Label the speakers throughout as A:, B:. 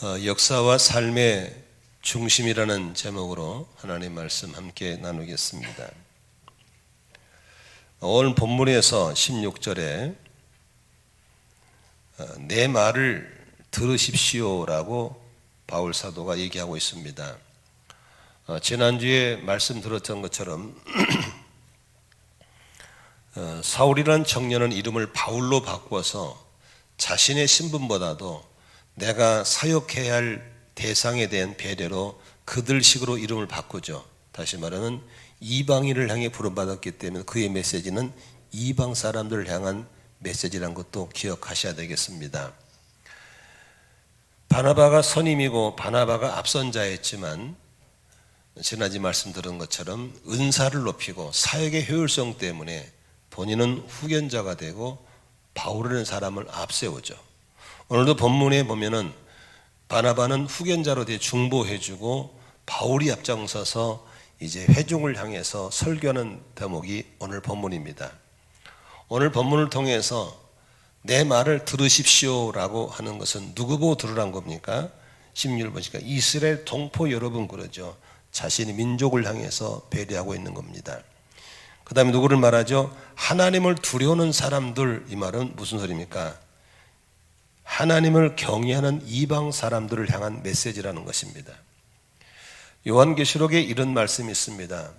A: 역사와 삶의 중심이라는 제목으로 하나님 말씀 함께 나누겠습니다. 오늘 본문에서 16절에 내 말을 들으십시오라고 바울 사도가 얘기하고 있습니다. 지난주에 말씀 들었던 것처럼 사울이라는 청년은 이름을 바울로 바꿔서 자신의 신분보다도 내가 사역해야 할 대상에 대한 배려로 그들식으로 이름을 바꾸죠. 다시 말하면 이방인을 향해 부름받았기 때문에 그의 메시지는 이방 사람들을 향한 메시지라는 것도 기억하셔야 되겠습니다. 바나바가 선임이고 바나바가 앞선 자였지만 지난주 말씀 들은 것처럼 은사를 높이고 사역의 효율성 때문에 본인은 후견자가 되고 바울이라는 사람을 앞세우죠. 오늘도 본문에 보면은 바나바는 후견자로 되어 중보해주고 바울이 앞장서서 이제 회중을 향해서 설교하는 대목이 오늘 본문입니다. 오늘 본문을 통해서 내 말을 들으십시오라고 하는 것은 누구 보고 들으란 겁니까? 16절 보니까 이스라엘 동포 여러분 그러죠. 자신의 민족을 향해서 배려하고 있는 겁니다. 그 다음에 누구를 말하죠? 하나님을 두려워하는 사람들. 이 말은 무슨 소리입니까? 하나님을 경외하는 이방 사람들을 향한 메시지라는 것입니다. 요한계시록에 이런 말씀이 있습니다.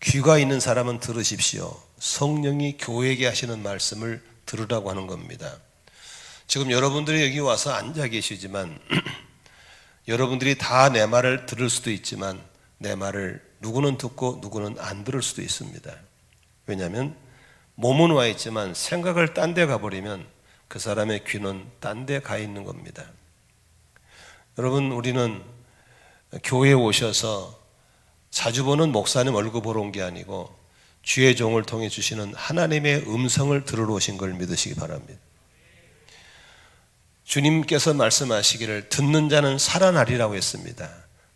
A: 귀가 있는 사람은 들으십시오. 성령이 교회에게 하시는 말씀을 들으라고 하는 겁니다. 지금 여러분들이 여기 와서 앉아 계시지만 여러분들이 다 내 말을 들을 수도 있지만 내 말을 누구는 듣고 누구는 안 들을 수도 있습니다. 왜냐하면 몸은 와 있지만 생각을 딴 데 가버리면 그 사람의 귀는 딴 데 가 있는 겁니다. 여러분, 우리는 교회에 오셔서 자주 보는 목사님 얼굴 보러 온 게 아니고 주의 종을 통해 주시는 하나님의 음성을 들으러 오신 걸 믿으시기 바랍니다. 주님께서 말씀하시기를 듣는 자는 살아나리라고 했습니다.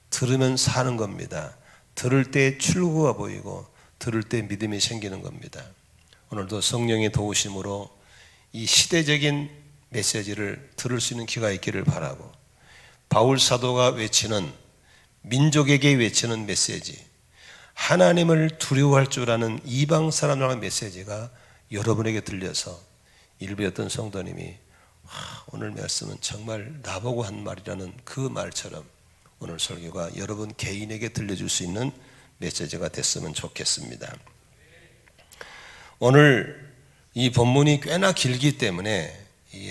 A: 들으면 사는 겁니다. 들을 때 출구가 보이고 들을 때 믿음이 생기는 겁니다. 오늘도 성령의 도우심으로 이 시대적인 메시지를 들을 수 있는 기회가 있기를 바라고, 바울 사도가 외치는, 민족에게 외치는 메시지, 하나님을 두려워할 줄 아는 이방 사람들의 메시지가 여러분에게 들려서 일부 어떤 성도님이 오늘 말씀은 정말 나보고 한 말이라는 그 말처럼 오늘 설교가 여러분 개인에게 들려줄 수 있는 메시지가 됐으면 좋겠습니다. 오늘 이 본문이 꽤나 길기 때문에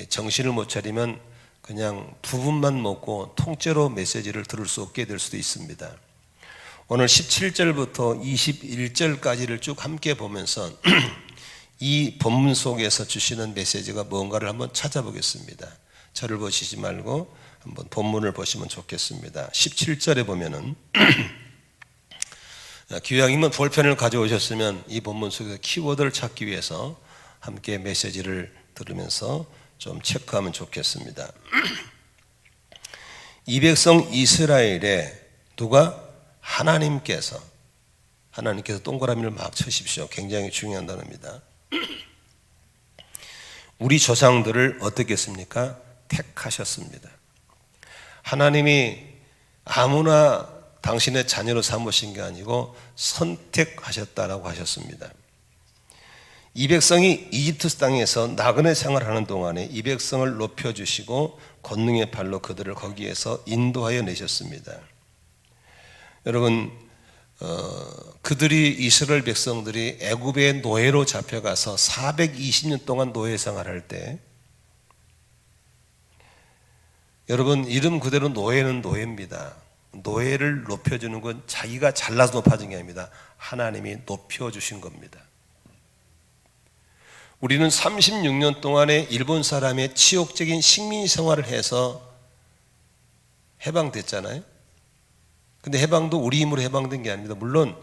A: 정신을 못 차리면 그냥 부분만 먹고 통째로 메시지를 들을 수 없게 될 수도 있습니다. 오늘 17절부터 21절까지를 쭉 함께 보면서 이 본문 속에서 주시는 메시지가 뭔가를 한번 찾아보겠습니다. 저를 보시지 말고 한번 본문을 보시면 좋겠습니다. 17절에 보면은 기왕이면 볼펜을 가져오셨으면 이 본문 속에서 키워드를 찾기 위해서 함께 메시지를 들으면서 좀 체크하면 좋겠습니다. 이 백성 이스라엘에 누가? 하나님께서 동그라미를 막 쳐십시오. 굉장히 중요한 단어입니다. 우리 조상들을 어떻게 했습니까? 택하셨습니다. 하나님이 아무나 당신의 자녀로 삼으신 게 아니고 선택하셨다라고 하셨습니다. 이 백성이 이집트 땅에서 나그네 생활하는 동안에 이 백성을 높여주시고 권능의 발로 그들을 거기에서 인도하여 내셨습니다. 여러분, 그들이 이스라엘 백성들이 애굽의 노예로 잡혀가서 420년 동안 노예 생활할 때, 여러분 이름 그대로 노예는 노예입니다. 노예를 높여주는 건 자기가 잘나서 높아진 게 아닙니다. 하나님이 높여주신 겁니다. 우리는 36년 동안의 일본 사람의 치욕적인 식민 생활을 해서 해방됐잖아요. 근데 해방도 우리 힘으로 해방된 게 아닙니다. 물론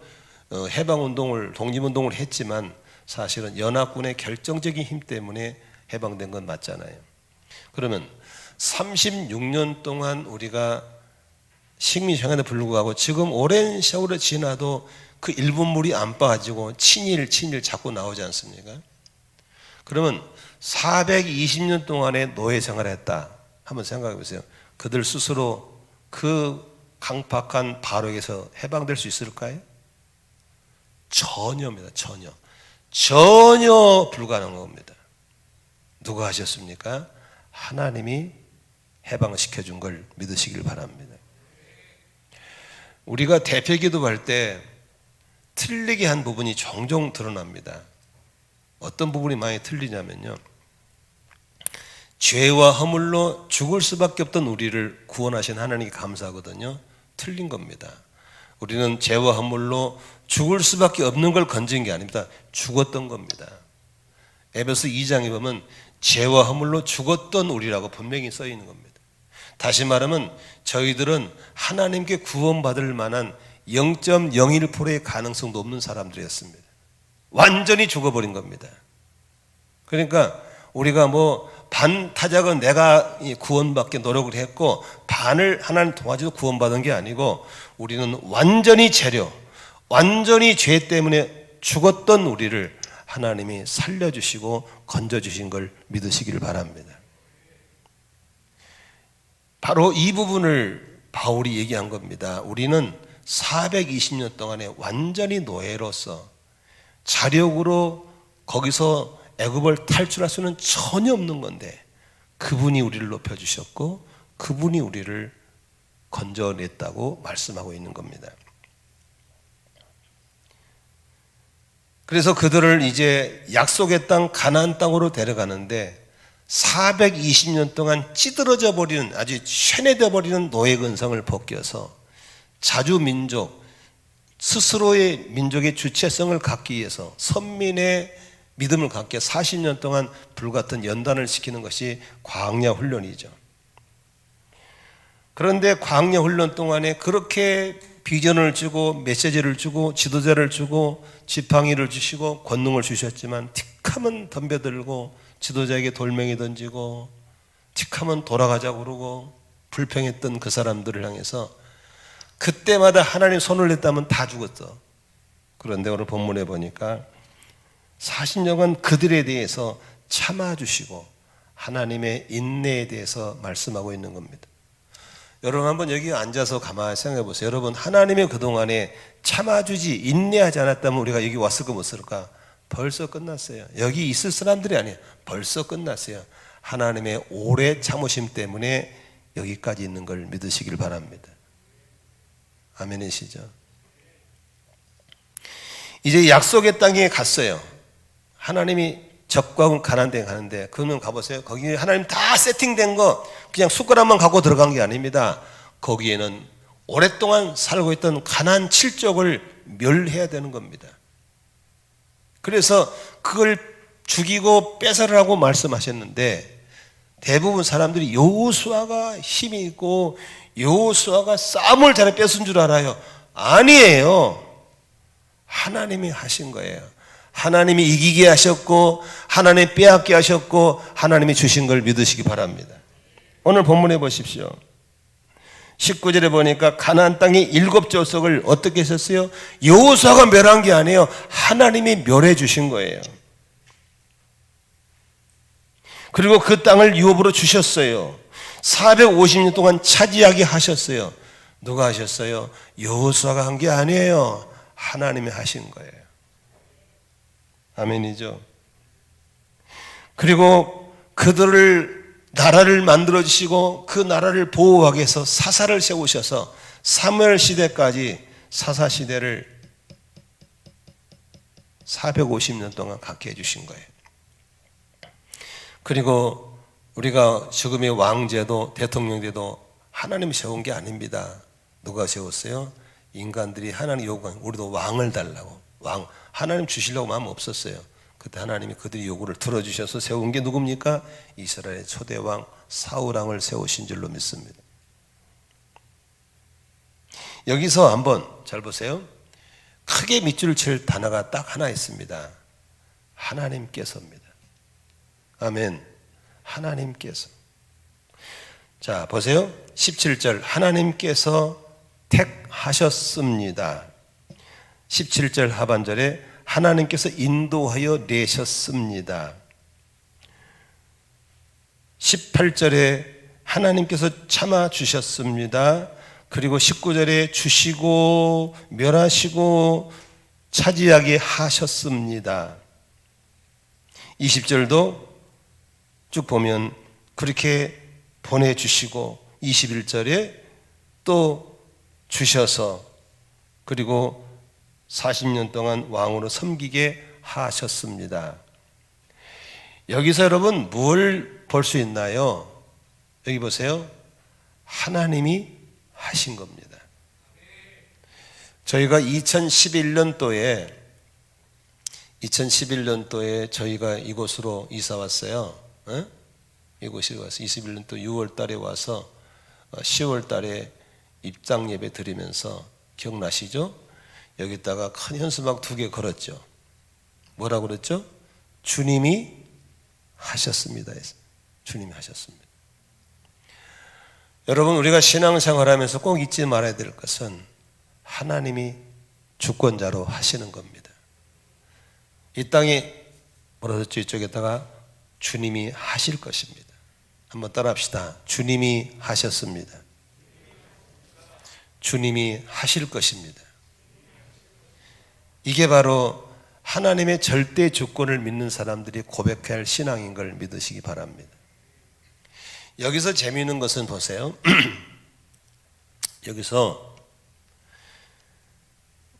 A: 해방운동을, 독립운동을 했지만 사실은 연합군의 결정적인 힘 때문에 해방된 건 맞잖아요. 그러면 36년 동안 우리가 식민 생활에 불구하고 지금 오랜 세월이 지나도 그 일본물이 안 빠지고 친일 자꾸 나오지 않습니까? 그러면 420년 동안의 노예 생활을 했다 한번 생각해 보세요. 그들 스스로 그 강팍한 바로에서 해방될 수 있을까요? 전혀입니다. 전혀 불가능한 겁니다. 누가 하셨습니까? 하나님이 해방시켜준 걸 믿으시길 바랍니다. 우리가 대표 기도할 때 틀리게 한 부분이 종종 드러납니다. 어떤 부분이 많이 틀리냐면요, 죄와 허물로 죽을 수밖에 없던 우리를 구원하신 하나님께 감사하거든요. 틀린 겁니다. 우리는 죄와 허물로 죽을 수밖에 없는 걸 건진 게 아닙니다. 죽었던 겁니다. 에베소 2장에 보면 죄와 허물로 죽었던 우리라고 분명히 써 있는 겁니다. 다시 말하면 저희들은 하나님께 구원받을 만한 0.01%의 가능성도 없는 사람들이었습니다. 완전히 죽어버린 겁니다. 그러니까 우리가 반 타작은 내가 구원받게 노력을 했고 반을 하나님 도와줘서 구원받은 게 아니고 우리는 완전히 완전히 죄 때문에 죽었던 우리를 하나님이 살려주시고 건져주신 걸 믿으시기를 바랍니다. 바로 이 부분을 바울이 얘기한 겁니다. 우리는 420년 동안에 완전히 노예로서 자력으로 거기서 애굽을 탈출할 수는 전혀 없는 건데 그분이 우리를 높여주셨고 그분이 우리를 건져냈다고 말씀하고 있는 겁니다. 그래서 그들을 이제 약속의 땅 가나안 땅으로 데려가는데 420년 동안 찌들어져 버리는, 아주 쇠뇌되어 버리는 노예 근성을 벗겨서 자주민족, 스스로의 민족의 주체성을 갖기 위해서 선민의 믿음을 갖게 40년 동안 불같은 연단을 시키는 것이 광야 훈련이죠. 그런데 광야 훈련 동안에 그렇게 비전을 주고 메시지를 주고 지도자를 주고 지팡이를 주시고 권능을 주셨지만 틱하면 덤벼들고 지도자에게 돌멩이 던지고 틱하면 돌아가자고 그러고 불평했던 그 사람들을 향해서 그때마다 하나님 손을 냈다면 다 죽었어. 그런데 오늘 본문에 보니까 40년간 그들에 대해서 참아주시고 하나님의 인내에 대해서 말씀하고 있는 겁니다. 여러분 한번 여기 앉아서 가만히 생각해 보세요. 여러분 하나님이 그동안에 참아주지 인내하지 않았다면 우리가 여기 왔을까 못 왔을까? 벌써 끝났어요. 여기 있을 사람들이 아니에요. 벌써 끝났어요. 하나님의 오래 참으심 때문에 여기까지 있는 걸 믿으시길 바랍니다. 아멘이시죠? 이제 약속의 땅에 갔어요. 하나님이 적과군 가나안 땅에 가는데 그러면 가보세요. 거기 하나님 다 세팅된 거 그냥 숟가락만 갖고 들어간 게 아닙니다. 거기에는 오랫동안 살고 있던 가나안 7족을 멸해야 되는 겁니다. 그래서 그걸 죽이고 뺏으라고 말씀하셨는데 대부분 사람들이 여호수아가 힘이 있고 여호수아가 싸움을 잘해 뺏은 줄 알아요. 아니에요. 하나님이 하신 거예요. 하나님이 이기게 하셨고 하나님이 빼앗게 하셨고 하나님이 주신 걸 믿으시기 바랍니다. 오늘 본문에 보십시오. 19절에 보니까 가나안 땅의 7족속을 어떻게 했었어요? 여호수아가 멸한 게 아니에요. 하나님이 멸해 주신 거예요. 그리고 그 땅을 유업으로 주셨어요. 450년 동안 차지하게 하셨어요. 누가 하셨어요? 여호수아가 한 게 아니에요. 하나님이 하신 거예요. 아멘이죠. 그리고 그들을 나라를 만들어 주시고 그 나라를 보호하기 위해서 사사를 세우셔서 사무엘 시대까지 사사 시대를 450년 동안 갖게 해주신 거예요. 그리고 우리가 지금의 왕제도 대통령제도 하나님이 세운 게 아닙니다. 누가 세웠어요? 인간들이 하나님 요구한, 우리도 왕을 달라고. 왕, 하나님 주시려고 마음 없었어요. 그때 하나님이 그들의 요구를 들어주셔서 세운 게 누굽니까? 이스라엘의 초대왕 사울왕을 세우신 줄로 믿습니다. 여기서 한번 잘 보세요. 크게 밑줄을 칠 단어가 딱 하나 있습니다. 하나님께서입니다. 아멘. 하나님께서. 자, 보세요. 17절 하나님께서 택하셨습니다. 17절 하반절에 하나님께서 인도하여 내셨습니다. 18절에 하나님께서 참아 주셨습니다. 그리고 19절에 주시고 멸하시고 차지하게 하셨습니다. 20절도 쭉 보면 그렇게 보내주시고 21절에 또 주셔서 그리고 40년 동안 왕으로 섬기게 하셨습니다. 여기서 여러분 뭘 볼 수 있나요? 여기 보세요. 하나님이 하신 겁니다. 저희가 2011년도에 저희가 이곳으로 이사 왔어요. 이곳에 와서 21년도 6월 달에 와서 10월 달에 입장 예배 드리면서 기억나시죠? 여기다가 큰 현수막 2개 걸었죠. 뭐라고 그랬죠? 주님이 하셨습니다. 주님이 하셨습니다. 여러분, 우리가 신앙생활하면서 꼭 잊지 말아야 될 것은 하나님이 주권자로 하시는 겁니다. 이 땅에 뭐라 그랬죠? 이쪽에다가 주님이 하실 것입니다. 한번 따라 합시다. 주님이 하셨습니다. 주님이 하실 것입니다. 이게 바로 하나님의 절대 주권을 믿는 사람들이 고백해야 할 신앙인 걸 믿으시기 바랍니다. 여기서 재미있는 것은 보세요. 여기서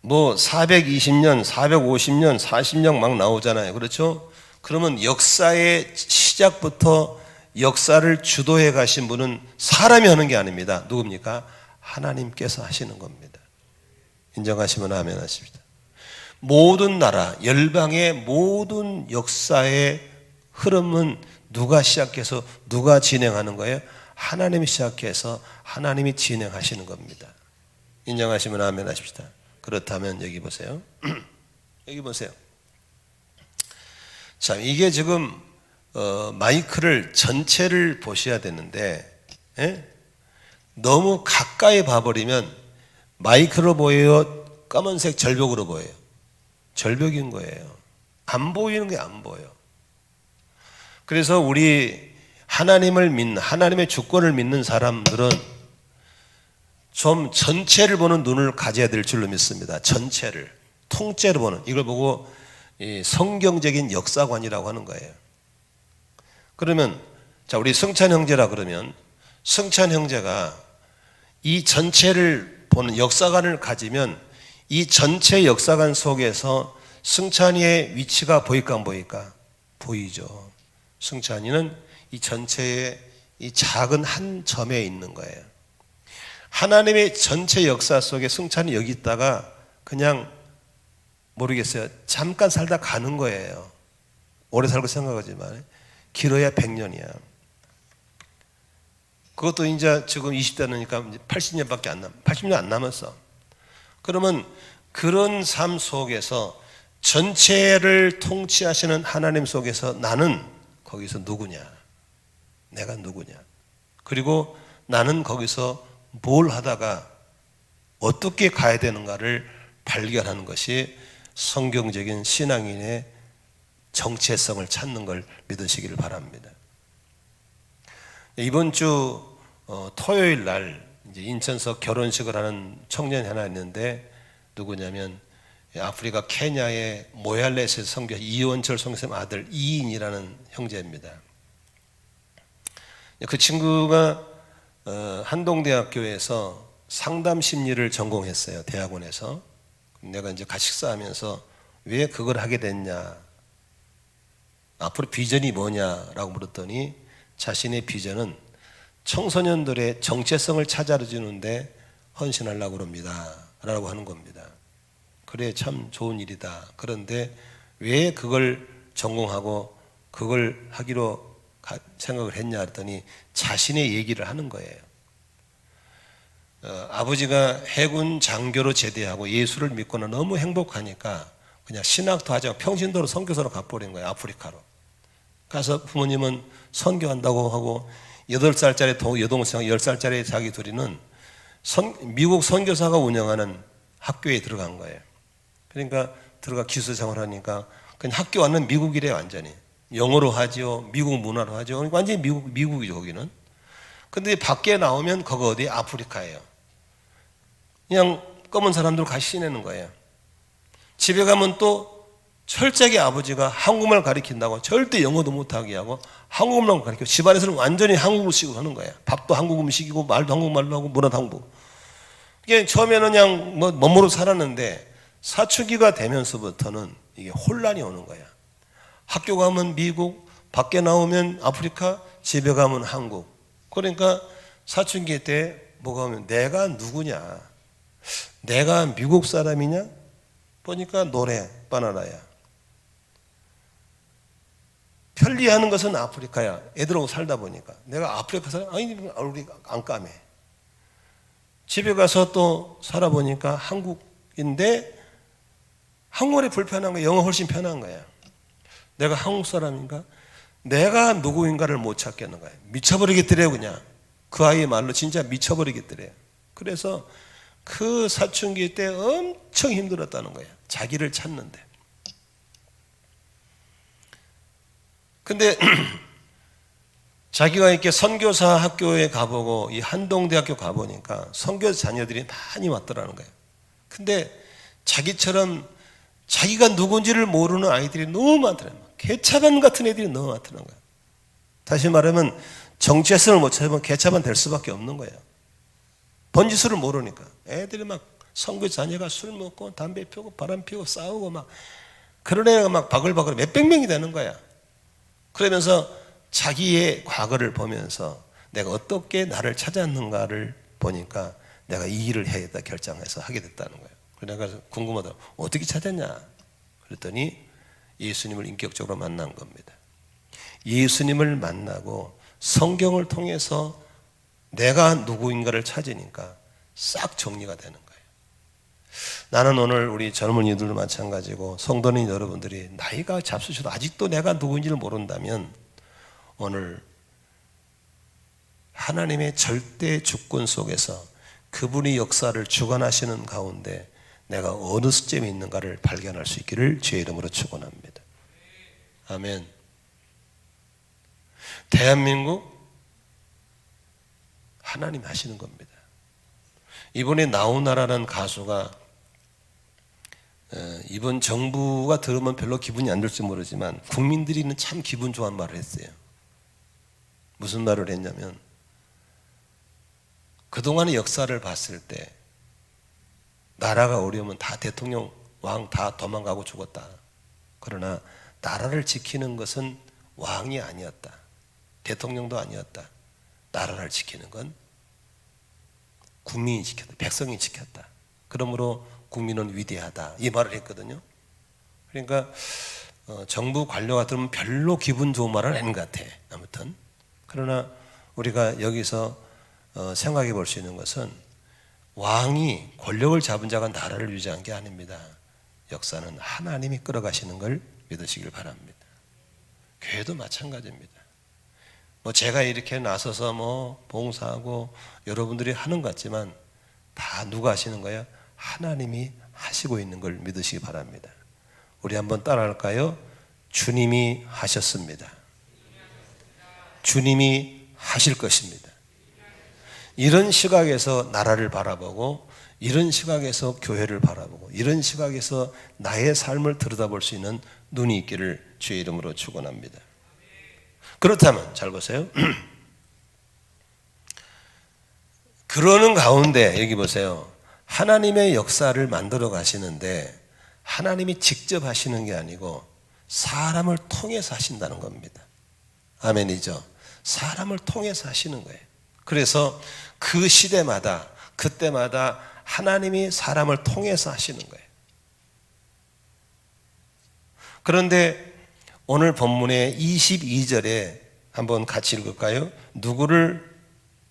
A: 뭐 420년, 450년, 40년 막 나오잖아요. 그렇죠? 그러면 역사의 시작부터 역사를 주도해 가신 분은 사람이 하는 게 아닙니다. 누굽니까? 하나님께서 하시는 겁니다. 인정하시면 아멘 하십시다. 모든 나라, 열방의 모든 역사의 흐름은 누가 시작해서 누가 진행하는 거예요? 하나님이 시작해서 하나님이 진행하시는 겁니다. 인정하시면 아멘 하십시다. 그렇다면 여기 보세요. 여기 보세요. 자, 이게 지금 마이크를 전체를 보셔야 되는데 너무 가까이 봐버리면 마이크로 보여요? 까만색 절벽으로 보여요? 절벽인 거예요. 안 보이는 게 안 보여. 그래서 우리 하나님을 믿는, 하나님의 주권을 믿는 사람들은 좀 전체를 보는 눈을 가져야 될 줄로 믿습니다. 전체를, 통째로 보는, 이걸 보고 성경적인 역사관이라고 하는 거예요. 그러면 자, 우리 승찬 형제라 그러면 승찬 형제가 이 전체를 보는 역사관을 가지면 이 전체 역사관 속에서 승찬이의 위치가 보일까 안 보일까? 보이죠. 승찬이는 이 전체의 이 작은 한 점에 있는 거예요. 하나님의 전체 역사 속에 승찬이 여기 있다가 그냥 모르겠어요. 잠깐 살다 가는 거예요. 오래 살고 생각하지만 길어야 100년이야. 그것도 이제 지금 20대니까 80년밖에 안 80년 안 남았어. 그러면 그런 삶 속에서 전체를 통치하시는 하나님 속에서 나는 거기서 누구냐? 내가 누구냐? 그리고 나는 거기서 뭘 하다가 어떻게 가야 되는가를 발견하는 것이 성경적인 신앙인의 정체성을 찾는 걸 믿으시기를 바랍니다. 이번 주 토요일 날 이제 인천서 결혼식을 하는 청년이 하나 있는데 누구냐면 아프리카 케냐의 모얄렛에서 선교 이원철 선교사님 아들 이인이라는 형제입니다. 그 친구가 한동대학교에서 상담 심리를 전공했어요. 대학원에서. 내가 이제 같이 식사하면서 왜 그걸 하게 됐냐, 앞으로 비전이 뭐냐라고 물었더니 자신의 비전은 청소년들의 정체성을 찾아주는데 헌신하려고 합니다 라고 하는 겁니다. 그래, 참 좋은 일이다. 그런데 왜 그걸 전공하고 그걸 하기로 생각을 했냐 했더니 자신의 얘기를 하는 거예요. 아버지가 해군 장교로 제대하고 예수를 믿고는 너무 행복하니까 그냥 신학도 하지 않고 평신도로 선교사로 가버린 거예요. 아프리카로 가서 부모님은 선교한다고 하고 8살짜리 여동생 10살짜리 자기 둘이는 미국 선교사가 운영하는 학교에 들어간 거예요. 그러니까 들어가 기숙사 생활하니까 그냥 학교 왔는 미국이래. 완전히 영어로 하죠. 미국 문화로 하죠. 완전히 미국이죠. 거기는. 근데 밖에 나오면 거기 어디 아프리카예요. 그냥 검은 사람들 같이 지내는 거예요. 집에 가면 또 철저하게 아버지가 한국말 가르친다고 절대 영어도 못하게 하고 한국말만 가르치고 집안에서는 완전히 한국 음식으로 하는 거예요. 밥도 한국 음식이고 말도 한국말로 하고 문화도 한국. 이게 처음에는 그냥 멋모르고 살았는데 사춘기가 되면서부터는 이게 혼란이 오는 거야. 학교 가면 미국, 밖에 나오면 아프리카, 집에 가면 한국. 그러니까 사춘기 때 뭐가 오면 내가 누구냐? 내가 미국 사람이냐? 보니까 노래, 바나나야. 편리하는 것은 아프리카야. 애들하고 살다 보니까. 내가 아프리카 사람? 아니, 얼굴이 안 까매. 집에 가서 또 살아보니까 한국인데 한국말이 불편한 거야. 영어 훨씬 편한 거야. 내가 한국 사람인가? 내가 누구인가를 못 찾겠는 거야. 미쳐버리겠더래요, 그냥. 그 아이의 말로 진짜 미쳐버리겠더래요. 그래서 그 사춘기 때 엄청 힘들었다는 거야. 자기를 찾는데. 근데 자기가 이렇게 선교사 학교에 가보고 이 한동대학교 가보니까 선교사 자녀들이 많이 왔더라는 거예요. 근데 자기처럼 자기가 누군지를 모르는 아이들이 너무 많더라고요. 개차반 같은 애들이 너무 많더라는 거예요. 다시 말하면 정체성을 못 찾으면 개차반 될 수밖에 없는 거예요. 번지수를 모르니까. 애들이 막 선교사 자녀가 술 먹고 담배 피우고 바람 피우고 싸우고 막 그런 애가 막 바글바글 몇백 명이 되는 거야. 그러면서 자기의 과거를 보면서 내가 어떻게 나를 찾았는가를 보니까 내가 이 일을 해야겠다 결정해서 하게 됐다는 거예요. 그래서 궁금하다고 어떻게 찾았냐 그랬더니 예수님을 인격적으로 만난 겁니다. 예수님을 만나고 성경을 통해서 내가 누구인가를 찾으니까 싹 정리가 되는 거예요. 나는 오늘 우리 젊은이들도 마찬가지고 성도님 여러분들이 나이가 잡수셔도 아직도 내가 누구인지를 모른다면 오늘 하나님의 절대 주권 속에서 그분이 역사를 주관하시는 가운데 내가 어느 시점에 있는가를 발견할 수 있기를 주의 이름으로 축원합니다. 아멘. 대한민국 하나님 하시는 겁니다. 이번에 나우나라는 가수가 이번 정부가 들으면 별로 기분이 안 좋을지 모르지만 국민들이는 참 기분 좋은 말을 했어요. 무슨 말을 했냐면 그동안의 역사를 봤을 때 나라가 어려우면 다 대통령, 왕 다 도망가고 죽었다. 그러나 나라를 지키는 것은 왕이 아니었다. 대통령도 아니었다. 나라를 지키는 건 국민이 지켰다. 백성이 지켰다. 그러므로 국민은 위대하다. 이 말을 했거든요. 그러니까 정부 관료가 들으면 별로 기분 좋은 말은 아닌 것 같아. 아무튼 그러나 우리가 여기서 생각해 볼 수 있는 것은 왕이 권력을 잡은 자가 나라를 유지한 게 아닙니다. 역사는 하나님이 끌어가시는 걸 믿으시길 바랍니다. 교회도 마찬가지입니다. 제가 이렇게 나서서 봉사하고 여러분들이 하는 것 같지만 다 누가 하시는 거야? 하나님이 하시고 있는 걸 믿으시기 바랍니다. 우리 한번 따라할까요? 주님이 하셨습니다. 주님이 하실 것입니다. 이런 시각에서 나라를 바라보고 이런 시각에서 교회를 바라보고 이런 시각에서 나의 삶을 들여다볼 수 있는 눈이 있기를 주의 이름으로 축원합니다. 그렇다면 잘 보세요. 그러는 가운데 여기 보세요. 하나님의 역사를 만들어 가시는데 하나님이 직접 하시는 게 아니고 사람을 통해서 하신다는 겁니다. 아멘이죠. 사람을 통해서 하시는 거예요. 그래서 그 시대마다 그때마다 하나님이 사람을 통해서 하시는 거예요. 그런데 오늘 본문의 22절에 한번 같이 읽을까요? 누구를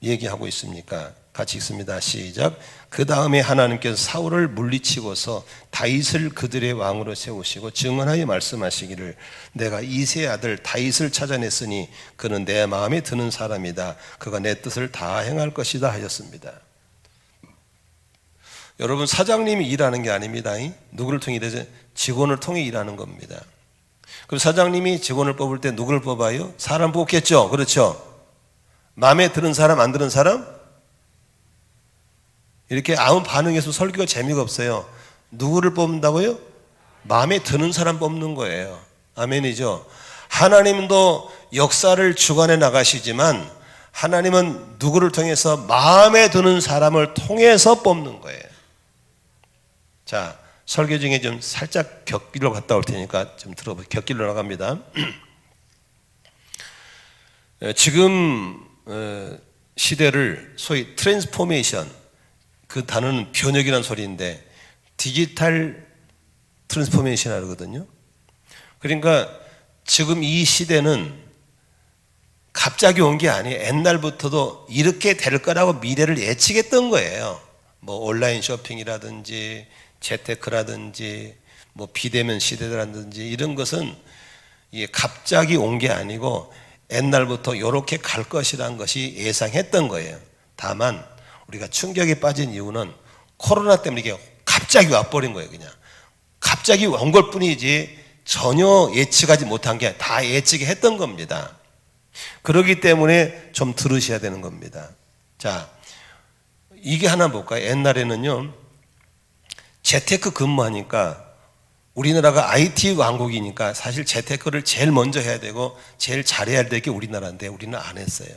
A: 얘기하고 있습니까? 같이 읽습니다. 시작. 그 다음에 하나님께서 사울을 물리치고서 다윗을 그들의 왕으로 세우시고 증언하여 말씀하시기를 내가 이새의 아들 다윗을 찾아냈으니 그는 내 마음에 드는 사람이다. 그가 내 뜻을 다 행할 것이다 하셨습니다. 여러분 사장님이 일하는 게 아닙니다. 누구를 통해 일하죠? 직원을 통해 일하는 겁니다. 그럼 사장님이 직원을 뽑을 때 누구를 뽑아요? 사람 뽑겠죠. 그렇죠? 마음에 드는 사람, 안 드는 사람? 이렇게 아무 반응에서 설교가 재미가 없어요. 누구를 뽑는다고요? 마음에 드는 사람 뽑는 거예요. 아멘이죠. 하나님도 역사를 주관해 나가시지만 하나님은 누구를 통해서 마음에 드는 사람을 통해서 뽑는 거예요. 자, 설교 중에 좀 살짝 격길로 갔다 올 테니까 좀 들어보세요. 격길로 나갑니다. 지금 시대를 소위 트랜스포메이션, 그 단어는 변혁이라는 소리인데 디지털 트랜스포메이션 하거든요. 그러니까 지금 이 시대는 갑자기 온 게 아니에요. 옛날부터도 이렇게 될 거라고 미래를 예측했던 거예요. 뭐 온라인 쇼핑이라든지 재테크라든지 뭐 비대면 시대라든지 이런 것은 이게 갑자기 온 게 아니고 옛날부터 이렇게 갈 것이라는 것이 예상했던 거예요. 다만 우리가 충격에 빠진 이유는 코로나 때문에 이게 갑자기 와버린 거예요. 그냥 갑자기 온 걸 뿐이지 전혀 예측하지 못한 게 다 예측했던 겁니다. 그렇기 때문에 좀 들으셔야 되는 겁니다. 자, 이게 하나 볼까요? 옛날에는요, 재테크 근무하니까 우리나라가 IT 왕국이니까 사실 재테크를 제일 먼저 해야 되고 제일 잘해야 될 게 우리나라인데 우리는 안 했어요.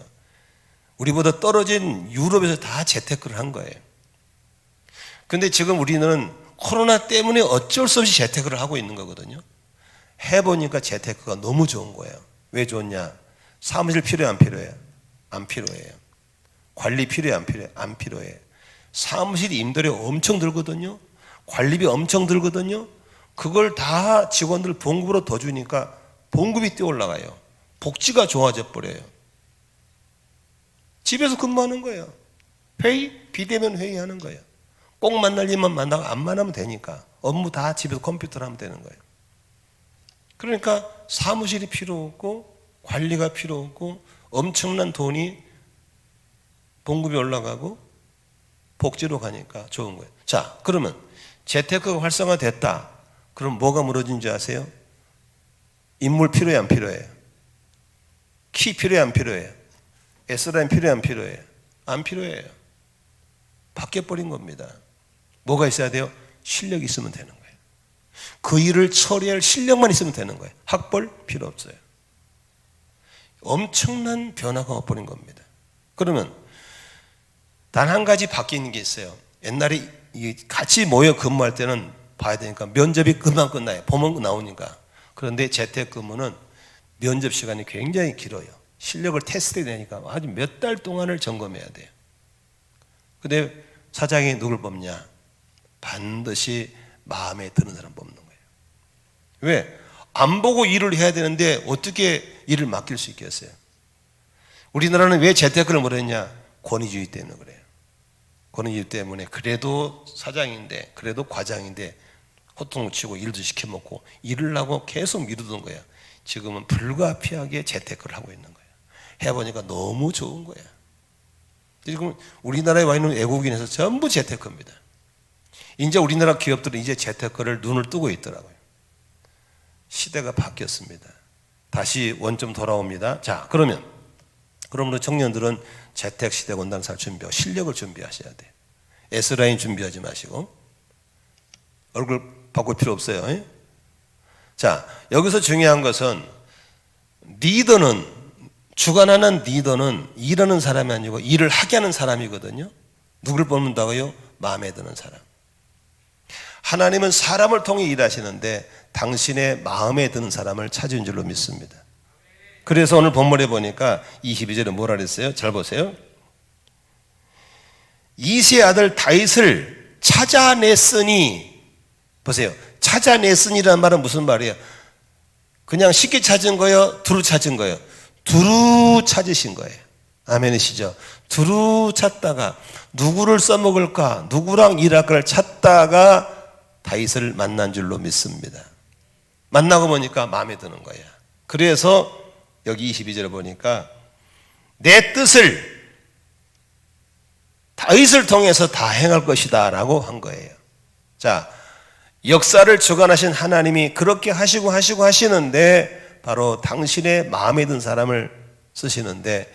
A: 우리보다 떨어진 유럽에서 다 재테크를 한 거예요. 근데 지금 우리는 코로나 때문에 어쩔 수 없이 재테크를 하고 있는 거거든요. 해보니까 재테크가 너무 좋은 거예요. 왜 좋냐? 사무실 필요해, 안 필요해요? 안 필요해요. 관리 필요해, 안 필요해요? 안 필요해요. 사무실 임대료 엄청 들거든요. 관리비 엄청 들거든요. 그걸 다 직원들 봉급으로 더 주니까 봉급이 뛰어 올라가요. 복지가 좋아져 버려요. 집에서 근무하는 거예요. 회의, 비대면 회의하는 거예요. 꼭 만날 일만 만나고 안 만나면 되니까 업무 다 집에서 컴퓨터로 하면 되는 거예요. 그러니까 사무실이 필요 없고 관리가 필요 없고 엄청난 돈이 봉급이 올라가고 복지로 가니까 좋은 거예요. 자, 그러면 재테크가 활성화됐다. 그럼 뭐가 무너진지 아세요? 인물 필요해, 안 필요해요? 키 필요해, 안 필요해요? S라인 필요해, 안 필요해요? 안 필요해요. 바뀌어버린 겁니다. 뭐가 있어야 돼요? 실력이 있으면 되는 거예요. 그 일을 처리할 실력만 있으면 되는 거예요. 학벌 필요 없어요. 엄청난 변화가 와버린 겁니다. 그러면 단 한 가지 바뀌는 게 있어요. 옛날에 같이 모여 근무할 때는 봐야 되니까 면접이 금방 끝나요. 보면 나오니까. 그런데 재택근무는 면접 시간이 굉장히 길어요. 실력을 테스트 되니까 아주 몇 달 동안을 점검해야 돼요. 근데 사장이 누굴 뽑냐? 반드시 마음에 드는 사람 뽑는 거예요. 왜? 안 보고 일을 해야 되는데 어떻게 일을 맡길 수 있겠어요? 우리나라는 왜 재테크를 못했냐? 권위주의 때문에 그래요. 권위주의 때문에 그래도 사장인데 그래도 과장인데 호통을 치고 일도 시켜먹고 일을 하고 계속 미루던 거예요. 지금은 불가피하게 재테크를 하고 있는 거예요. 해보니까 너무 좋은 거예요. 지금 우리나라에 와 있는 외국인에서 전부 재테크입니다. 이제 우리나라 기업들은 이제 재테크를 눈을 뜨고 있더라고요. 시대가 바뀌었습니다. 다시 원점 돌아옵니다. 자, 그러므로 청년들은 재택 시대 온다는 살 준비하고 실력을 준비하셔야 돼요. S라인 준비하지 마시고 얼굴 바꿀 필요 없어요. 자, 여기서 중요한 것은 리더는 주관하는 리더는 일하는 사람이 아니고 일을 하게 하는 사람이거든요. 누구를 뽑는다고요? 마음에 드는 사람. 하나님은 사람을 통해 일하시는데 당신의 마음에 드는 사람을 찾은 줄로 믿습니다. 그래서 오늘 본문에 보니까 22절에 뭐라 그랬어요? 잘 보세요. 이새의 아들 다윗을 찾아냈으니, 보세요. 찾아냈으니라는 말은 무슨 말이에요? 그냥 쉽게 찾은 거예요? 두루 찾은 거예요? 두루 찾으신 거예요. 아멘이시죠? 두루 찾다가 누구를 써먹을까, 누구랑 일할까를 찾다가 다윗을 만난 줄로 믿습니다. 만나고 보니까 마음에 드는 거예요. 그래서 여기 22절에 보니까 내 뜻을 다윗을 통해서 다 행할 것이다 라고 한 거예요. 자, 역사를 주관하신 하나님이 그렇게 하시고 하시는데 바로 당신의 마음에 든 사람을 쓰시는데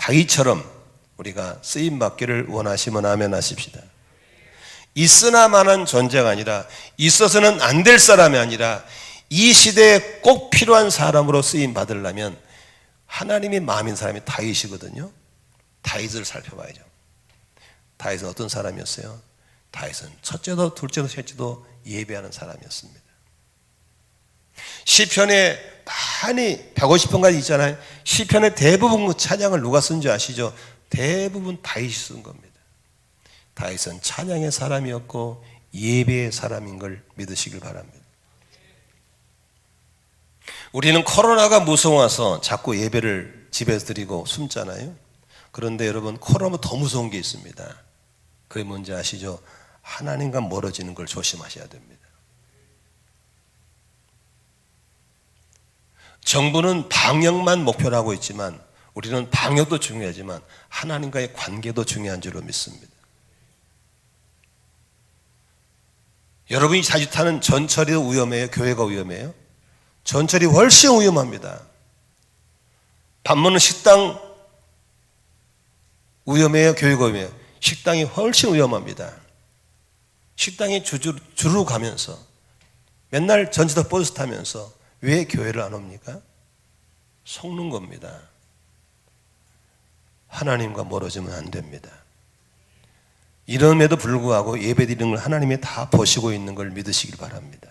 A: 다윗처럼 우리가 쓰임 받기를 원하시면 아멘 하십시다. 있으나마는 존재가 아니라 있어서는 안 될 사람이 아니라 이 시대에 꼭 필요한 사람으로 쓰임 받으려면 하나님의 마음인 사람이 다윗이거든요. 다윗을 살펴봐야죠. 다윗은 어떤 사람이었어요? 다윗은 첫째도 둘째도 셋째도 예배하는 사람이었습니다. 시편에 많이 150편까지 있잖아요. 시편의 대부분 그 찬양을 누가 쓴 줄 아시죠? 대부분 다윗이 쓴 겁니다. 다윗은 찬양의 사람이었고 예배의 사람인 걸 믿으시길 바랍니다. 우리는 코로나가 무서워서 자꾸 예배를 집에서 드리고 숨잖아요. 그런데 여러분, 코로나보다 더 무서운 게 있습니다. 그게 뭔지 아시죠? 하나님과 멀어지는 걸 조심하셔야 됩니다. 정부는 방역만 목표로 하고 있지만 우리는 방역도 중요하지만 하나님과의 관계도 중요한 줄로 믿습니다. 여러분이 자주 타는 전철이 위험해요? 교회가 위험해요? 전철이 훨씬 위험합니다. 밥 먹는 식당 위험해요? 교회가 위험해요? 식당이 훨씬 위험합니다. 식당에 주로 가면서 맨날 전철도 버스 타면서 왜 교회를 안 옵니까? 속는 겁니다. 하나님과 멀어지면 안 됩니다. 이름에도 불구하고 예배드리는 걸 하나님이 다 보시고 있는 걸 믿으시길 바랍니다.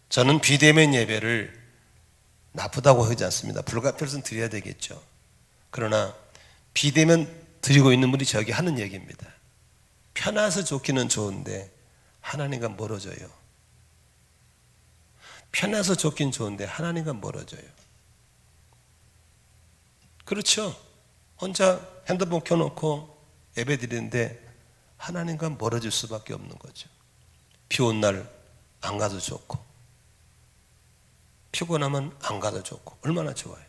A: 저는 비대면 예배를 나쁘다고 하지 않습니다. 불가피해서는 드려야 되겠죠. 그러나 비대면 드리고 있는 분이 저기 하는 얘기입니다. 편해서 좋기는 좋은데 하나님과 멀어져요. 편해서 좋긴 좋은데 하나님과 멀어져요. 그렇죠. 혼자 핸드폰 켜놓고 예배 드리는데 하나님과 멀어질 수밖에 없는 거죠. 비 온 날 안 가도 좋고 피곤하면 안 가도 좋고 얼마나 좋아요.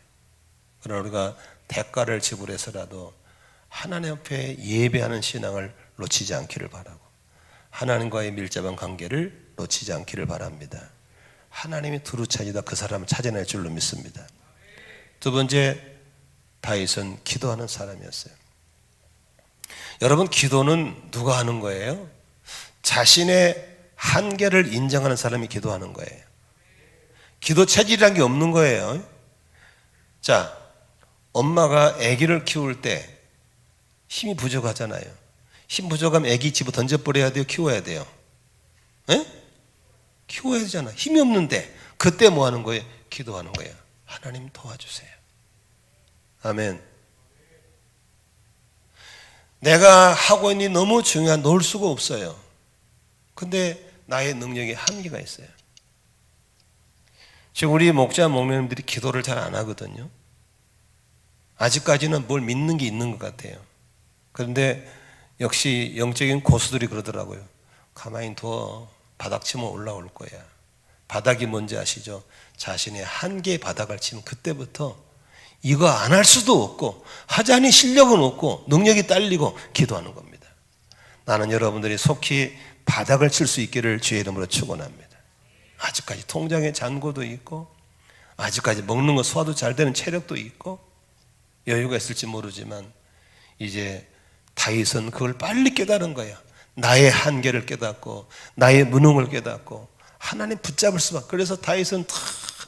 A: 그러나 우리가 대가를 지불해서라도 하나님 앞에 예배하는 신앙을 놓치지 않기를 바라고 하나님과의 밀접한 관계를 놓치지 않기를 바랍니다. 하나님이 두루 찾이다 그 사람을 찾아낼 줄로 믿습니다. 두 번째, 다윗은 기도하는 사람이었어요. 여러분, 기도는 누가 하는 거예요? 자신의 한계를 인정하는 사람이 기도하는 거예요. 기도 체질이란 게 없는 거예요. 자, 엄마가 아기를 키울 때 힘이 부족하잖아요. 힘 부족하면 아기 집어 던져버려야 돼요? 키워야 돼요? 에? 키워야 되잖아. 힘이 없는데 그때 뭐 하는 거예요? 기도하는 거예요. 하나님 도와주세요. 아멘. 내가 하고 있는 일이 너무 중요한, 놓을 수가 없어요. 근데 나의 능력에 한계가 있어요. 지금 우리 목자 목사님들이 기도를 잘 안 하거든요. 아직까지는 뭘 믿는 게 있는 것 같아요. 그런데 역시 영적인 고수들이 그러더라고요. 가만히 둬. 바닥 치면 올라올 거야. 바닥이 뭔지 아시죠? 자신의 한계의 바닥을 치면 그때부터 이거 안 할 수도 없고 하자니 실력은 없고 능력이 딸리고 기도하는 겁니다. 나는 여러분들이 속히 바닥을 칠 수 있기를 주의 이름으로 축원합니다. 아직까지 통장에 잔고도 있고 아직까지 먹는 거 소화도 잘 되는 체력도 있고 여유가 있을지 모르지만 이제 다윗은 그걸 빨리 깨달은 거야. 나의 한계를 깨닫고 나의 무능을 깨닫고 하나님 붙잡을 수밖에. 그래서 다윗은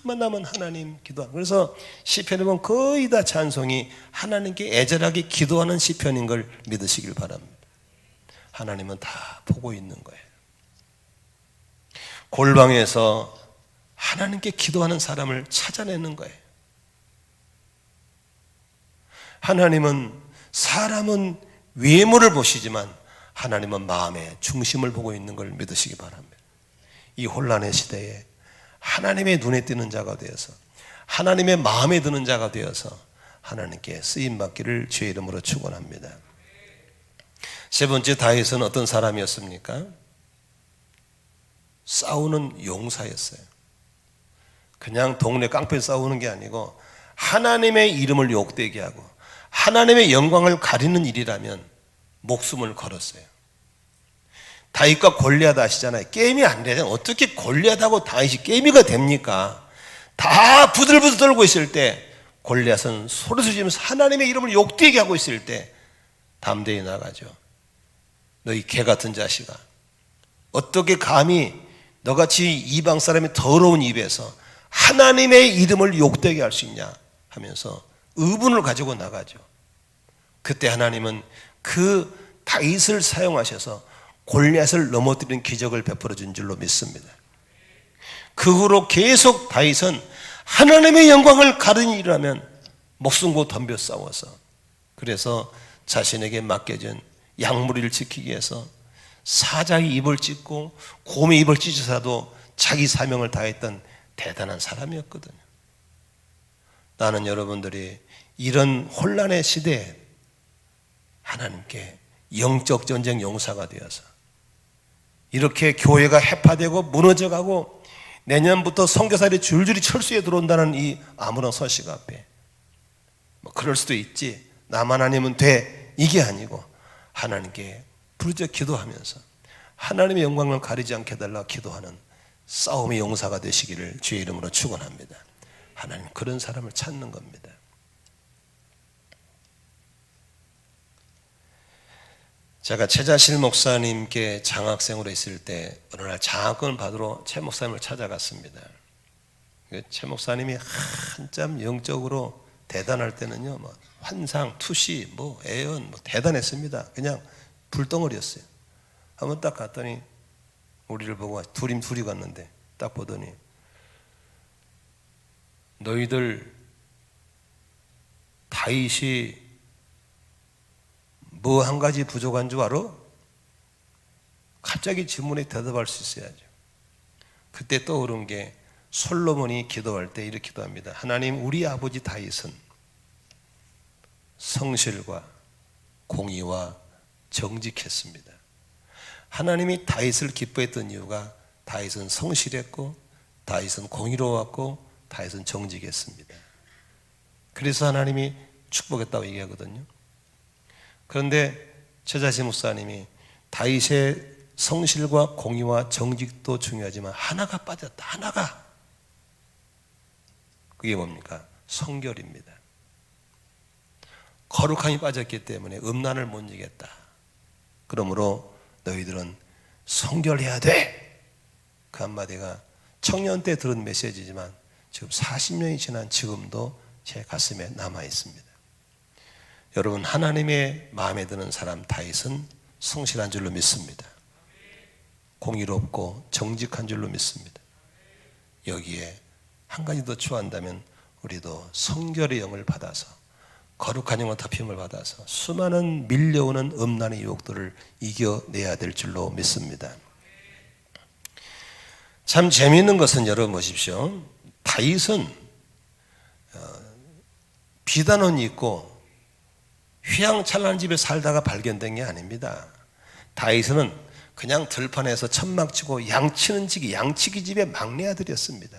A: 만나면 하나님 기도하고, 그래서 시편에 보면 거의 다 찬송이 하나님께 애절하게 기도하는 시편인 걸 믿으시길 바랍니다. 하나님은 다 보고 있는 거예요. 골방에서 하나님께 기도하는 사람을 찾아내는 거예요. 하나님은 사람은 외모를 보시지만 하나님은 마음의 중심을 보고 있는 걸 믿으시기 바랍니다. 이 혼란의 시대에 하나님의 눈에 띄는 자가 되어서 하나님의 마음에 드는 자가 되어서 하나님께 쓰임받기를 주의 이름으로 축원합니다. 세 번째, 다윗은 어떤 사람이었습니까? 싸우는 용사였어요. 그냥 동네 깡패 싸우는 게 아니고 하나님의 이름을 욕되게 하고 하나님의 영광을 가리는 일이라면 목숨을 걸었어요. 다윗과 골리앗 아시잖아요. 게임이 안 되잖아요. 어떻게 골리앗하고 다윗이 게임이가 됩니까? 다 부들부들 떨고 있을 때 골리앗은 소리지르면서 하나님의 이름을 욕되게 하고 있을 때 담대히 나가죠. 너희 개 같은 자식아, 어떻게 감히 너같이 이방 사람의 더러운 입에서 하나님의 이름을 욕되게 할 수 있냐 하면서 의분을 가지고 나가죠. 그때 하나님은 그 다윗을 사용하셔서 골리앗을 넘어뜨리는 기적을 베풀어 준 줄로 믿습니다. 그 후로 계속 다윗은 하나님의 영광을 가르는 일을 하면 목숨 고 덤벼 싸워서, 그래서 자신에게 맡겨진 양무리를 지키기 위해서 사자의 입을 찢고 곰의 입을 찢어서라도 자기 사명을 다했던 대단한 사람이었거든요. 나는 여러분들이 이런 혼란의 시대에 하나님께 영적 전쟁 용사가 되어서 이렇게 교회가 해파되고 무너져가고 내년부터 선교사들이 줄줄이 철수에 들어온다는 이 아무런 소식 앞에 뭐 그럴 수도 있지, 나만 아니면 돼, 이게 아니고 하나님께 부르짖어 기도하면서 하나님의 영광을 가리지 않게 해달라 기도하는 싸움의 용사가 되시기를 주의 이름으로 축원합니다. 하나님 그런 사람을 찾는 겁니다. 제가 최자실 목사님께 장학생으로 있을 때 어느 날 장학금을 받으러 최 목사님을 찾아갔습니다. 최 목사님이 한참 영적으로 대단할 때는요, 뭐 환상, 투시, 뭐 애연, 뭐 대단했습니다. 그냥 불덩어리였어요. 한번 딱 갔더니 우리를 보고 둘이 갔는데 딱 보더니 너희들 다윗이 뭐 한 가지 부족한 줄 알아? 갑자기 질문에 대답할 수 있어야죠. 그때 떠오른 게 솔로몬이 기도할 때 이렇게 기도합니다. 하나님, 우리 아버지 다윗은 성실과 공의와 정직했습니다. 하나님이 다윗을 기뻐했던 이유가 다윗은 성실했고 다윗은 공의로웠고 다윗은 정직했습니다. 그래서 하나님이 축복했다고 얘기하거든요. 그런데 최자실 목사님이 다윗의 성실과 공의와 정직도 중요하지만 하나가 빠졌다. 하나가. 그게 뭡니까? 성결입니다. 거룩함이 빠졌기 때문에 음란을 못 이겼다. 그러므로 너희들은 성결해야 돼. 그 한마디가 청년 때 들은 메시지지만 지금 40년이 지난 지금도 제 가슴에 남아 있습니다. 여러분, 하나님의 마음에 드는 사람 다윗은 성실한 줄로 믿습니다. 공의롭고 정직한 줄로 믿습니다. 여기에 한 가지 더 추한다면 우리도 성결의 영을 받아서 거룩한 영과 덮임을 받아서 수많은 밀려오는 음란의 유혹들을 이겨내야 될 줄로 믿습니다. 참 재미있는 것은 여러분 보십시오. 다윗은 비단원이 있고 휘황찬란한 집에 살다가 발견된 게 아닙니다. 다윗은 그냥 들판에서 천막 치고 양치는 양치기 집의 막내 아들이었습니다.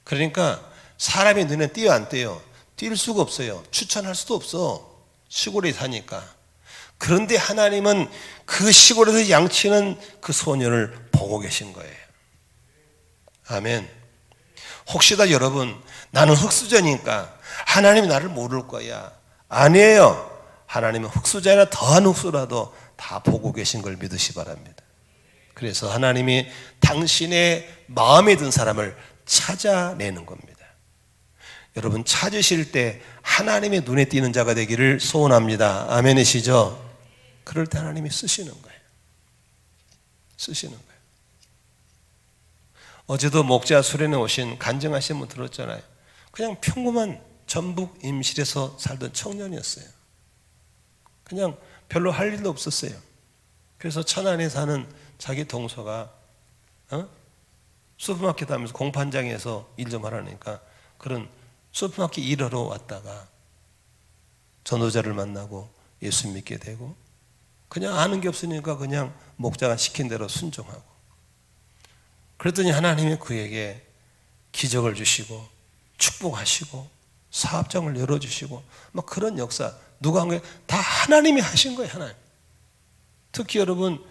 A: 그러니까 사람의 눈에 띄어 안 띄어? 뛸 수가 없어요. 추천할 수도 없어. 시골에 사니까. 그런데 하나님은 그 시골에서 양치는 그 소년을 보고 계신 거예요. 아멘. 혹시나 여러분, 나는 흙수저니까 하나님이 나를 모를 거야. 아니에요. 하나님은 흙수저나 더한 흙수라도 다 보고 계신 걸 믿으시 바랍니다. 그래서 하나님이 당신의 마음에 든 사람을 찾아내는 겁니다. 여러분, 찾으실 때 하나님의 눈에 띄는 자가 되기를 소원합니다. 아멘이시죠? 그럴 때 하나님이 쓰시는 거예요. 쓰시는 거예요. 어제도 목자 수련회 오신 간증하신 분 들었잖아요. 그냥 평범한 전북 임실에서 살던 청년이었어요. 그냥 별로 할 일도 없었어요. 그래서 천안에 사는 자기 동서가 슈퍼마켓 하면서 공판장에서 일 좀 하라니까 그런 슈퍼마켓 일하러 왔다가 전도자를 만나고 예수 믿게 되고 그냥 아는 게 없으니까 그냥 목자가 시킨 대로 순종하고, 그랬더니 하나님이 그에게 기적을 주시고 축복하시고 사업장을 열어주시고 막 그런 역사, 누가 한 거예요? 다 하나님이 하신 거예요. 하나님. 특히 여러분,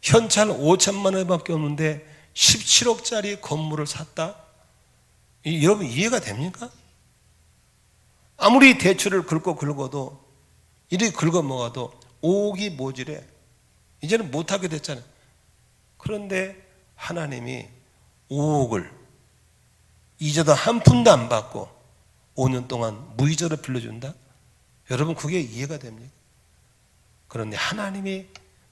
A: 현찰 5천만 원밖에 없는데 17억짜리 건물을 샀다? 여러분 이해가 됩니까? 아무리 대추를 긁어도 이리 긁어먹어도 오옥이 모질해. 이제는 못하게 됐잖아요. 그런데 하나님이 오옥을 이제도 한 푼도 안 받고 5년 동안 무이자로 빌려준다? 여러분 그게 이해가 됩니까? 그런데 하나님이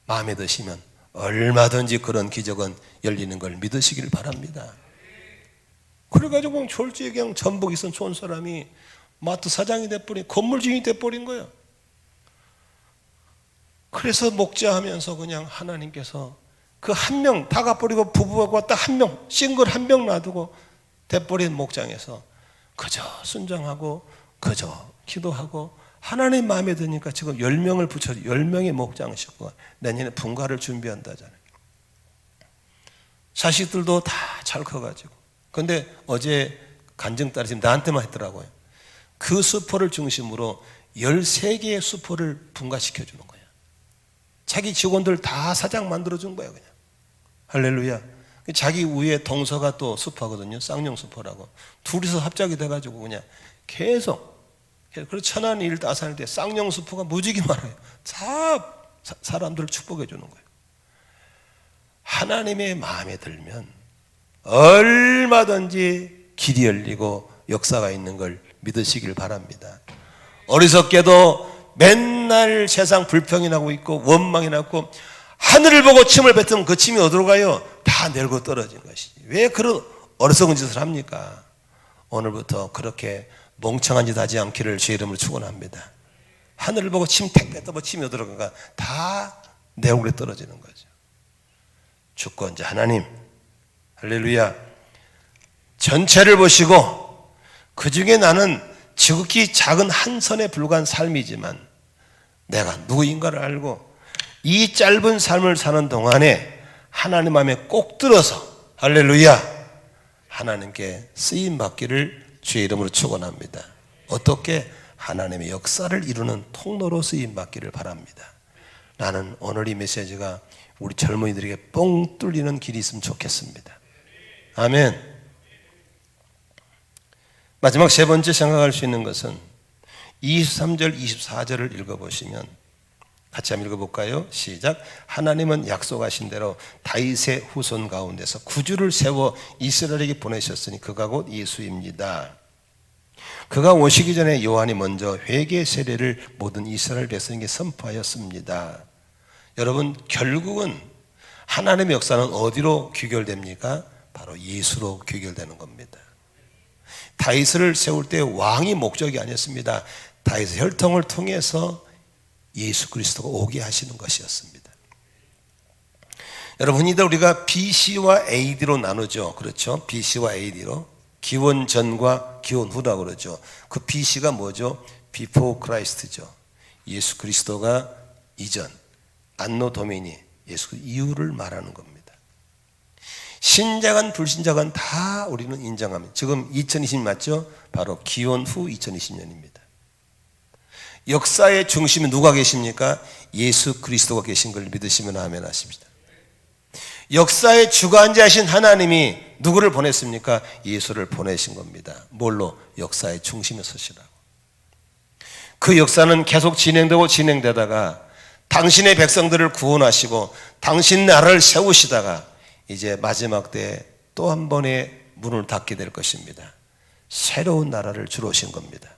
A: 마음에 드시면 얼마든지 그런 기적은 열리는 걸 믿으시길 바랍니다. 그래가지고 그냥 졸지에 그냥 전복 있던 좋은 사람이 마트 사장이 돼버린, 건물주인이 돼버린 거예요. 그래서 목자하면서 그냥 하나님께서 그 한 명 다 가버리고 부부하고 딱 한 명, 싱글 한 명 놔두고 돼버린 목장에서 그저 순종하고 그저 기도하고 하나님 마음에 드니까 지금 10명을 붙여 10명의 목장 식구가 내년에 분가를 준비한다잖아요. 자식들도 다 잘 커가지고. 근데 어제 간증딸이 지금 나한테만 했더라고요. 그 수포를 중심으로 13개의 수포를 분가시켜 주는 거예요. 자기 직원들 다 사장 만들어준 거예요. 그냥 할렐루야. 자기 위에 동서가 또 수포거든요. 쌍용 수포라고. 둘이서 합작이 돼가지고 그냥 계속. 그래서 천안 일 다산일 때 쌍용 수포가 무지개 많아요. 다 사람들을 축복해 주는 거예요. 하나님의 마음에 들면 얼마든지 길이 열리고 역사가 있는 걸 믿으시길 바랍니다. 어리석게도 맨날 세상 불평이 나고 있고 원망이 나고 하늘을 보고 침을 뱉으면 그 침이 어디로 가요? 다 내리고 떨어진 것이지. 왜 그런 어리석은 짓을 합니까? 오늘부터 그렇게 멍청한 짓 하지 않기를 주의 이름으로 축원합니다. 하늘을 보고 침 택 뱉다 뭐 침이 어디로 가가 다 내 얼굴에 떨어지는 거죠. 주권자 하나님, 할렐루야. 전체를 보시고 그 중에 나는 지극히 작은 한 선에 불과한 삶이지만 내가 누구인가를 알고 이 짧은 삶을 사는 동안에 하나님 마음에 꼭 들어서 할렐루야 하나님께 쓰임 받기를 주의 이름으로 축원합니다. 어떻게? 하나님의 역사를 이루는 통로로 쓰임 받기를 바랍니다. 나는 오늘 이 메시지가 우리 젊은이들에게 뻥 뚫리는 길이 있으면 좋겠습니다. 아멘. 마지막 세 번째 생각할 수 있는 것은 23절 24절을 읽어보시면 같이 한번 읽어볼까요? 시작. 하나님은 약속하신 대로 다윗의 후손 가운데서 구주를 세워 이스라엘에게 보내셨으니 그가 곧 예수입니다. 그가 오시기 전에 요한이 먼저 회개 세례를 모든 이스라엘 백성에게 선포하였습니다. 여러분 결국은 하나님의 역사는 어디로 귀결됩니까? 바로 예수로 귀결되는 겁니다. 다윗을 세울 때 왕이 목적이 아니었습니다. 다윗의 혈통을 통해서 예수 그리스도가 오게 하시는 것이었습니다. 여러분 흔히들 우리가 BC와 AD로 나누죠. 그렇죠? BC와 AD로 기원 전과 기원 후라고 그러죠. 그 BC가 뭐죠? Before Christ죠. 예수 그리스도가 이전, 안노 도미니, 예수 이후를 말하는 겁니다. 신자간 불신자간 다 우리는 인정합니다. 지금 2020 맞죠? 바로 기원 후 2020년입니다. 역사의 중심에 누가 계십니까? 예수 그리스도가 계신 걸 믿으시면 아멘 하십니다. 역사의 주관자이신 하나님이 누구를 보냈습니까? 예수를 보내신 겁니다. 뭘로? 역사의 중심에 서시라고. 그 역사는 계속 진행되고 진행되다가 당신의 백성들을 구원하시고 당신 나라를 세우시다가 이제 마지막 때 또 한 번의 문을 닫게 될 것입니다. 새로운 나라를 주러 오신 겁니다.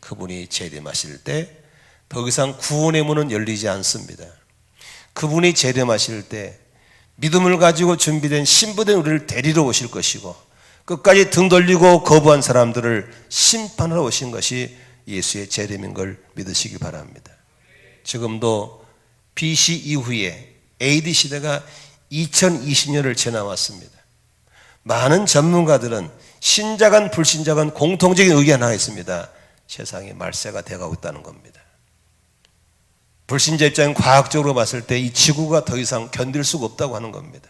A: 그분이 재림하실 때 더 이상 구원의 문은 열리지 않습니다. 그분이 재림하실 때 믿음을 가지고 준비된 신부된 우리를 데리러 오실 것이고 끝까지 등 돌리고 거부한 사람들을 심판하러 오신 것이 예수의 재림인 걸 믿으시기 바랍니다. 지금도 BC 이후에 AD 시대가 2020년을 지나왔습니다. 많은 전문가들은 신자간 불신자간 공통적인 의견 하나 있습니다. 세상이 말세가 되어가고 있다는 겁니다. 불신자 입장은 과학적으로 봤을 때 이 지구가 더 이상 견딜 수가 없다고 하는 겁니다.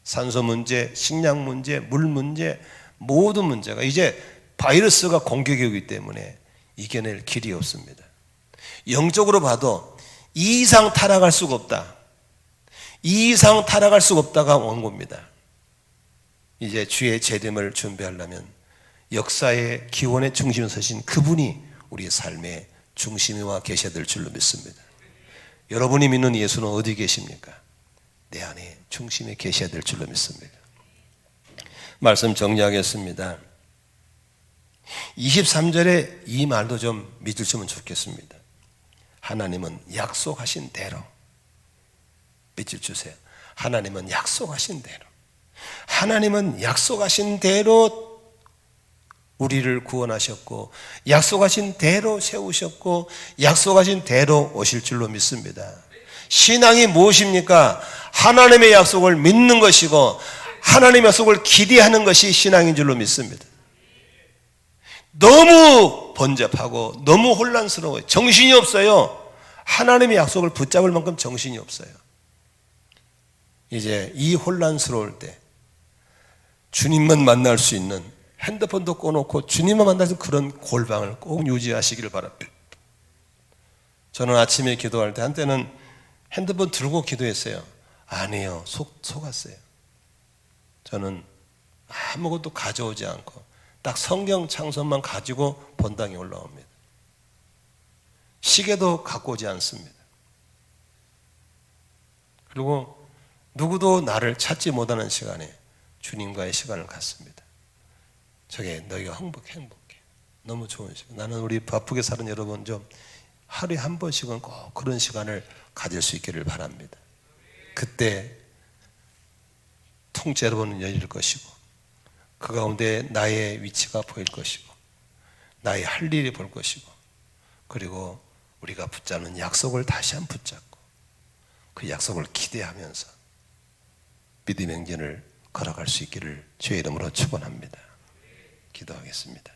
A: 산소 문제, 식량 문제, 물 문제, 모든 문제가 이제 바이러스가 공격이 오기 때문에 이겨낼 길이 없습니다. 영적으로 봐도 이 이상 타락할 수가 없다. 이 이상 타락할 수가 없다가 온 겁니다. 이제 주의 재림을 준비하려면 역사의 기원의 중심에 서신 그분이 우리의 삶의 중심이와 계셔야 될 줄로 믿습니다. 여러분이 믿는 예수는 어디 계십니까? 내 안에 중심에 계셔야 될 줄로 믿습니다. 말씀 정리하겠습니다. 23절에 이 말도 좀 믿으시면 좋겠습니다. 하나님은 약속하신 대로 믿어주세요. 하나님은 약속하신 대로, 하나님은 약속하신 대로 우리를 구원하셨고, 약속하신 대로 세우셨고, 약속하신 대로 오실 줄로 믿습니다. 신앙이 무엇입니까? 하나님의 약속을 믿는 것이고 하나님의 약속을 기대하는 것이 신앙인 줄로 믿습니다. 너무 번잡하고 너무 혼란스러워요. 정신이 없어요. 하나님의 약속을 붙잡을 만큼 정신이 없어요. 이제 이 혼란스러울 때 주님만 만날 수 있는, 핸드폰도 꺼놓고 주님만 만날 수 있는 그런 골방을 꼭 유지하시기를 바랍니다. 저는 아침에 기도할 때 한때는 핸드폰 들고 기도했어요. 아니에요. 속았어요. 저는 아무것도 가져오지 않고 딱 성경 창선만 가지고 본당에 올라옵니다. 시계도 갖고 오지 않습니다. 그리고 누구도 나를 찾지 못하는 시간에 주님과의 시간을 갖습니다. 저게 너희가 행복해. 너무 좋은 시간. 나는 우리 바쁘게 사는 여러분 좀 하루에 한 번씩은 꼭 그런 시간을 가질 수 있기를 바랍니다. 그때 통째로는 열릴 것이고, 그 가운데 나의 위치가 보일 것이고, 나의 할 일이 볼 것이고, 그리고 우리가 붙잡는 약속을 다시 한번 붙잡고 그 약속을 기대하면서 믿음의 행진을 걸어갈 수 있기를 주의 이름으로 축원합니다. 기도하겠습니다.